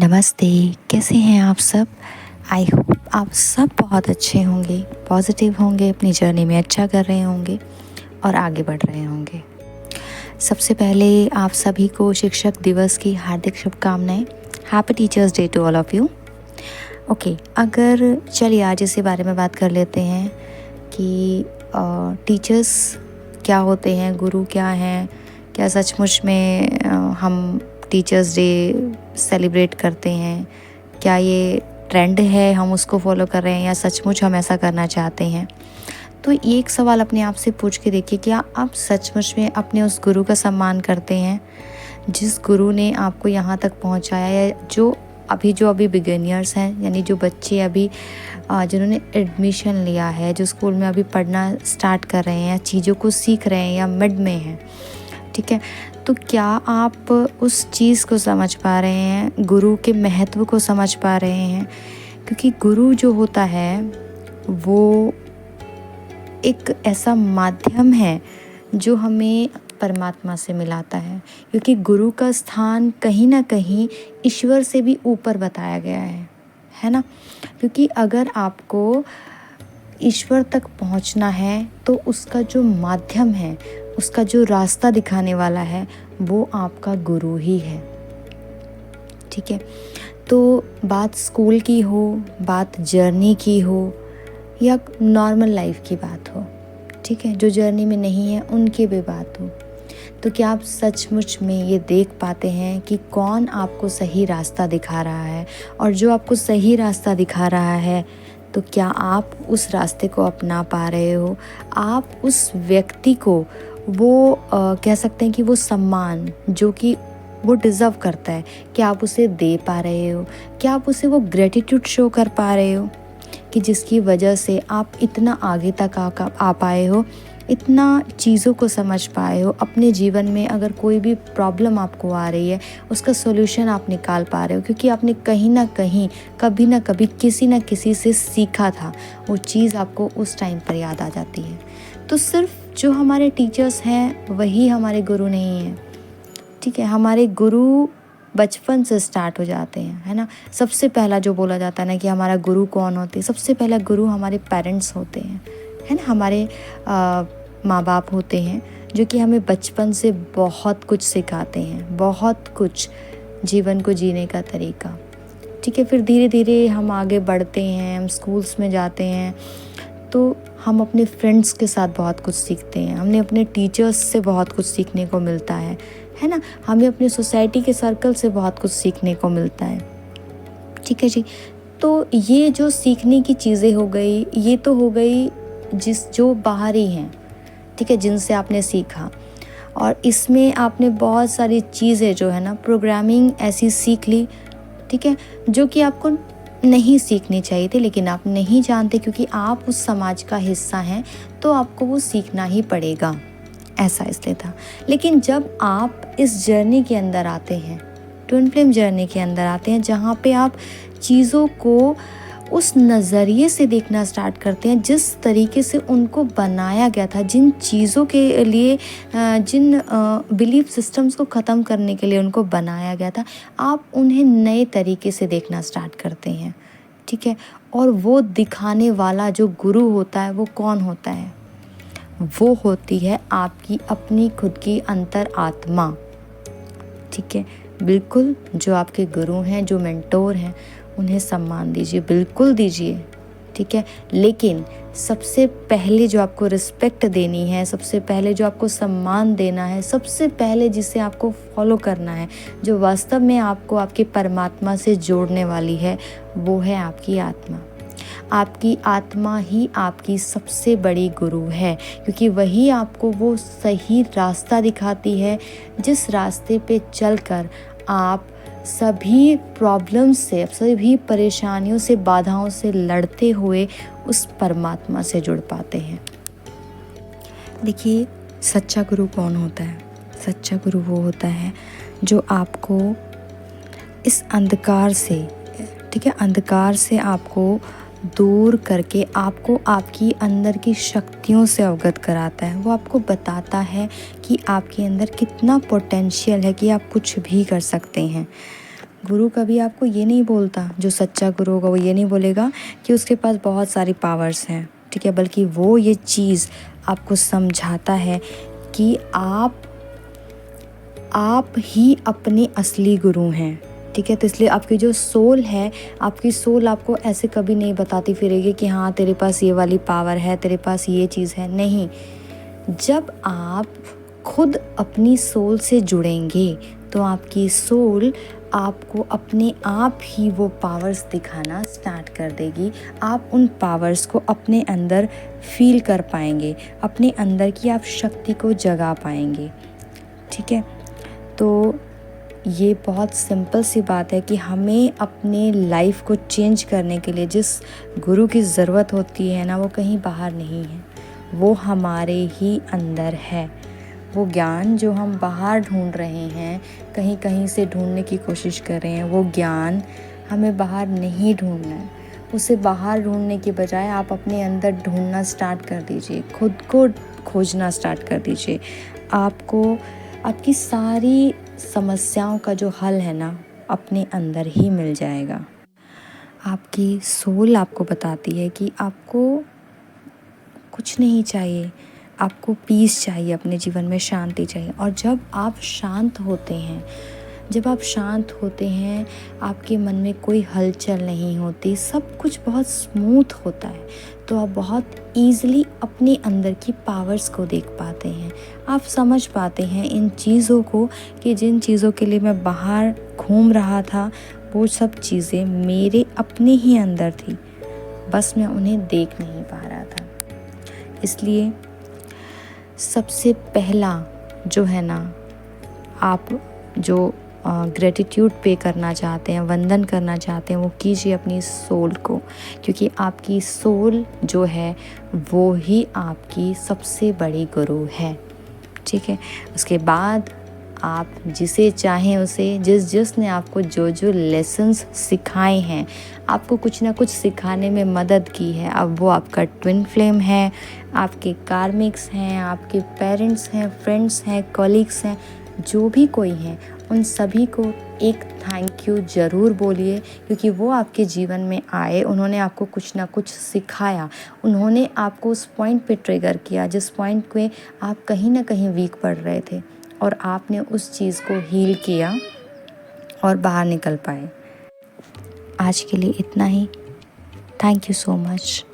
नमस्ते। कैसे हैं आप सब? आई होप आप सब बहुत अच्छे होंगे, पॉजिटिव होंगे, अपनी जर्नी में अच्छा कर रहे होंगे और आगे बढ़ रहे होंगे। सबसे पहले आप सभी को शिक्षक दिवस की हार्दिक शुभकामनाएं। Happy teachers day to all of you. Okay, अगर चलिए आज इसी बारे में बात कर लेते हैं कि टीचर्स क्या होते हैं, गुरु क्या हैं, क्या सचमुच में हम टीचर्स डे सेलिब्रेट करते हैं, क्या ये ट्रेंड है हम उसको फॉलो कर रहे हैं या सचमुच हम ऐसा करना चाहते हैं। तो ये एक सवाल अपने आप से पूछ के देखिए, क्या आप सचमुच में अपने उस गुरु का सम्मान करते हैं जिस गुरु ने आपको यहाँ तक पहुँचाया, या जो अभी बिगिनर्स हैं, यानी जो बच्चे अभी जिन्होंने एडमिशन लिया है, जो स्कूल में अभी पढ़ना स्टार्ट कर रहे हैं या चीज़ों को सीख रहे हैं या मिड में हैं, ठीक है। तो क्या आप उस चीज़ को समझ पा रहे हैं, गुरु के महत्व को समझ पा रहे हैं? क्योंकि गुरु जो होता है वो एक ऐसा माध्यम है जो हमें परमात्मा से मिलाता है, क्योंकि गुरु का स्थान कहीं ना कहीं ईश्वर से भी ऊपर बताया गया है ना। क्योंकि अगर आपको ईश्वर तक पहुंचना है तो उसका जो माध्यम है, उसका जो रास्ता दिखाने वाला है, वो आपका गुरु ही है, ठीक है। तो बात स्कूल की हो, बात जर्नी की हो, या नॉर्मल लाइफ की बात हो, ठीक है, जो जर्नी में नहीं है उनकी भी बात हो, तो क्या आप सचमुच में ये देख पाते हैं कि कौन आपको सही रास्ता दिखा रहा है? और जो आपको सही रास्ता दिखा रहा है, तो क्या आप उस रास्ते को अपना पा रहे हो? आप उस व्यक्ति को वो कह सकते हैं कि वो सम्मान जो कि वो डिज़र्व करता है, क्या आप उसे दे पा रहे हो? क्या आप उसे वो ग्रेटिट्यूड शो कर पा रहे हो कि जिसकी वजह से आप इतना आगे तक आ पाए हो, इतना चीज़ों को समझ पाए हो? अपने जीवन में अगर कोई भी प्रॉब्लम आपको आ रही है, उसका सॉल्यूशन आप निकाल पा रहे हो, क्योंकि आपने कहीं ना कहीं, कभी ना कभी, किसी ना किसी से सीखा था। वो चीज़ आपको उस टाइम पर याद आ जाती है। तो सिर्फ जो हमारे टीचर्स हैं वही हमारे गुरु नहीं हैं, ठीक है। हमारे गुरु बचपन से स्टार्ट हो जाते हैं, है ना। सबसे पहला जो बोला जाता है ना कि हमारा गुरु कौन होते हैं, सबसे पहला गुरु हमारे पेरेंट्स होते हैं, है ना। हमारे माँ बाप होते हैं जो कि हमें बचपन से बहुत कुछ सिखाते हैं, बहुत कुछ, जीवन को जीने का तरीका, ठीक है। फिर धीरे धीरे हम आगे बढ़ते हैं, हम स्कूल्स में जाते हैं, तो हम अपने फ्रेंड्स के साथ बहुत कुछ सीखते हैं, हमने अपने टीचर्स से बहुत कुछ सीखने को मिलता है ना। हमें अपनी सोसाइटी के सर्कल से बहुत कुछ सीखने को मिलता है, ठीक है जी। तो ये जो सीखने की चीज़ें हो गई, ये तो हो गई जो बाहरी हैं, ठीक है, जिनसे आपने सीखा। और इसमें आपने बहुत सारी चीज़ें जो है ना, प्रोग्रामिंग ऐसी सीख ली, ठीक है, जो कि आपको नहीं सीखनी चाहिए थी, लेकिन आप नहीं जानते क्योंकि आप उस समाज का हिस्सा हैं, तो आपको वो सीखना ही पड़ेगा, ऐसा इसलिए था। लेकिन जब आप इस जर्नी के अंदर आते हैं, ट्विन फ्लेम जर्नी के अंदर आते हैं, जहाँ पे आप चीज़ों को उस नज़रिए से देखना स्टार्ट करते हैं जिस तरीके से उनको बनाया गया था, जिन चीज़ों के लिए, जिन बिलीफ सिस्टम्स को ख़त्म करने के लिए उनको बनाया गया था, आप उन्हें नए तरीके से देखना स्टार्ट करते हैं, ठीक है। और वो दिखाने वाला जो गुरु होता है वो कौन होता है? वो होती है आपकी अपनी खुद की अंतर आत्मा, ठीक है। बिल्कुल, जो आपके गुरु हैं, जो मेंटोर हैं, उन्हें सम्मान दीजिए, बिल्कुल दीजिए, ठीक है। लेकिन सबसे पहले जो आपको रिस्पेक्ट देनी है, सबसे पहले जो आपको सम्मान देना है, सबसे पहले जिसे आपको फॉलो करना है, जो वास्तव में आपको आपके परमात्मा से जोड़ने वाली है, वो है आपकी आत्मा। आपकी आत्मा ही आपकी सबसे बड़ी गुरु है, क्योंकि वही आपको वो सही रास्ता दिखाती है जिस रास्ते पे चलकर आप सभी प्रॉब्लम्स से, सभी परेशानियों से, बाधाओं से लड़ते हुए उस परमात्मा से जुड़ पाते हैं। देखिए, सच्चा गुरु कौन होता है? सच्चा गुरु वो होता है जो आपको इस अंधकार से, ठीक है, अंधकार से आपको दूर करके आपको आपकी अंदर की शक्तियों से अवगत कराता है। वो आपको बताता है कि आपके अंदर कितना पोटेंशियल है, कि आप कुछ भी कर सकते हैं। गुरु कभी आपको ये नहीं बोलता, जो सच्चा गुरु होगा वो ये नहीं बोलेगा कि उसके पास बहुत सारी पावर्स हैं, ठीक है, बल्कि वो ये चीज़ आपको समझाता है कि आप ही अपने असली गुरु हैं, ठीक है। तो इसलिए आपकी जो सोल है, आपकी सोल आपको ऐसे कभी नहीं बताती फिरेगी कि हाँ तेरे पास ये वाली पावर है, तेरे पास ये चीज़ है, नहीं। जब आप खुद अपनी सोल से जुड़ेंगे तो आपकी सोल आपको अपने आप ही वो पावर्स दिखाना स्टार्ट कर देगी। आप उन पावर्स को अपने अंदर फील कर पाएंगे, अपने अंदर की आप शक्ति को जगा पाएंगे, ठीक है। तो ये बहुत सिंपल सी बात है कि हमें अपने लाइफ को चेंज करने के लिए जिस गुरु की ज़रूरत होती है ना, वो कहीं बाहर नहीं है, वो हमारे ही अंदर है। वो ज्ञान जो हम बाहर ढूंढ रहे हैं, कहीं कहीं से ढूंढने की कोशिश कर रहे हैं, वो ज्ञान हमें बाहर नहीं ढूंढना है। उसे बाहर ढूंढने के बजाय आप अपने अंदर ढूंढना स्टार्ट कर दीजिए, खुद को खोजना स्टार्ट कर दीजिए। आपको आपकी सारी समस्याओं का जो हल है ना, अपने अंदर ही मिल जाएगा। आपकी सोल आपको बताती है कि आपको कुछ नहीं चाहिए, आपको पीस चाहिए, अपने जीवन में शांति चाहिए। और जब आप शांत होते हैं, आपके मन में कोई हलचल नहीं होती, सब कुछ बहुत स्मूथ होता है, तो आप बहुत ईज़िली अपने अंदर की पावर्स को देख पाते हैं। आप समझ पाते हैं इन चीज़ों को कि जिन चीज़ों के लिए मैं बाहर घूम रहा था, वो सब चीज़ें मेरे अपने ही अंदर थी, बस मैं उन्हें देख नहीं पा रहा था। इसलिए सबसे पहला जो है ना, आप जो ग्रेटिट्यूड पे करना चाहते हैं, वंदन करना चाहते हैं, वो कीजिए अपनी सोल को, क्योंकि आपकी सोल जो है वो ही आपकी सबसे बड़ी गुरु है, ठीक है। उसके बाद आप जिसे चाहें उसे, जिसने आपको जो लेसन्स सिखाए हैं, आपको कुछ ना कुछ सिखाने में मदद की है, अब वो आपका ट्विन फ्लेम है, आपके कार्मिक्स हैं, आपके पेरेंट्स हैं, फ्रेंड्स हैं, कॉलीग्स हैं, जो भी कोई हैं, उन सभी को एक थैंक यू ज़रूर बोलिए, क्योंकि वो आपके जीवन में आए, उन्होंने आपको कुछ ना कुछ सिखाया, उन्होंने आपको उस पॉइंट पे ट्रिगर किया जिस पॉइंट पे आप कहीं ना कहीं वीक पड़ रहे थे, और आपने उस चीज़ को हील किया और बाहर निकल पाए। आज के लिए इतना ही। Thank you so much.